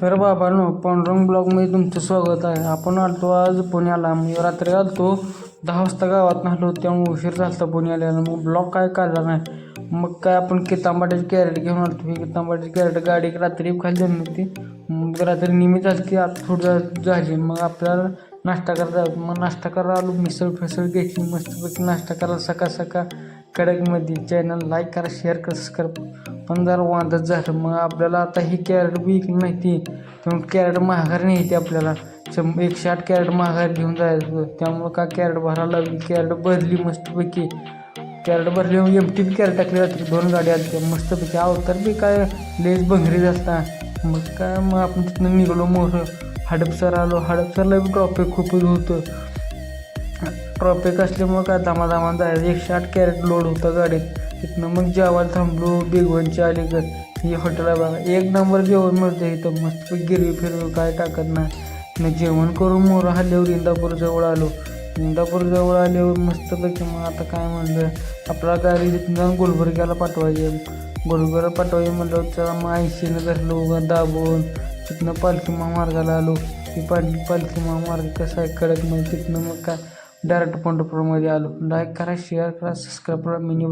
तर बाबांनो, पांडुरंग ब्लॉगमध्ये तुमचं स्वागत आहे. आपण आलतो आज पुण्याला. मी रात्री आलतो 10 वाजता गावात आलो, त्यामुळे उशीर झाला पुण्याला. मग ब्लॉग काय काढला नाही. मग काय आपण कितांबाट्याची कॅरेट घेऊन आलतो. ही कितांबाट्याची कॅरेट गाडी रात्री खाली झाली होती. मग रात्री निमी झाली की आता थोडी झाली. मग आपल्याला नाश्ता करायचा. मग नाश्ता करायला आलो. मिसळ फिसळ घेतली मस्तपैकी नाश्ता करायला सकाळ सकाळ कडकमध्ये. चॅनल लाईक करा, शेअर करा, सबस्क्राईब. पण जरा वांदच झालं. मग आपल्याला आता ही कॅरेट विकली नाही ती, त्यामुळे कॅरेट महागारी नाही ती आपल्याला 108 कॅरेट महागारी घेऊन जायचं. त्यामुळं का कॅरेट भरायला लागली. कॅरेट भरली मस्तपैकी. कॅरेट भरली एमटी बी कॅरेट टाकली रात्री 2 गाड्या आल्या मस्तपैकी. अवतार बी काय लेस भंगरी झालता. मग आपण तिथनं निघालो मोर हडपसर आलो. हडपसरला बी ट्रॉफिक खूपच होतं. ट्रॉफिक असल्यामुळं काय धामाधामान जायचं. 108 कॅरेट लोड होतं गाडीत. तिथनं मग जेवायला थांबलो बिगवणच्या अलीकडे. ही हॉटेल आहे बघा, 1 नंबर जेवण मिळतं इथं. मस्त गिरवी फिरवी काय टाकत नाही. मग जेवण करून मोर हल्ल्यावर इंदापूर जवळ आलो. इंदापूर जवळ आल्यावर मस्तपैकी मग आता काय म्हणलं, आपला गाडी तिथून जाऊन गुलबर्ग्याला पाठवायची. गुलबर्गा पाठवायची म्हणलं तर मग 80ने धरलो दाबून. तिथनं पालखी महामार्गाला आलो. ती पालखी महामार्ग कसा आहे कडक. मग तिथनं मग काय डायरेक्ट पंढरपूरमध्ये आलो. लाईक करा, शेअर करा, सबस्क्राईब करा. मिनी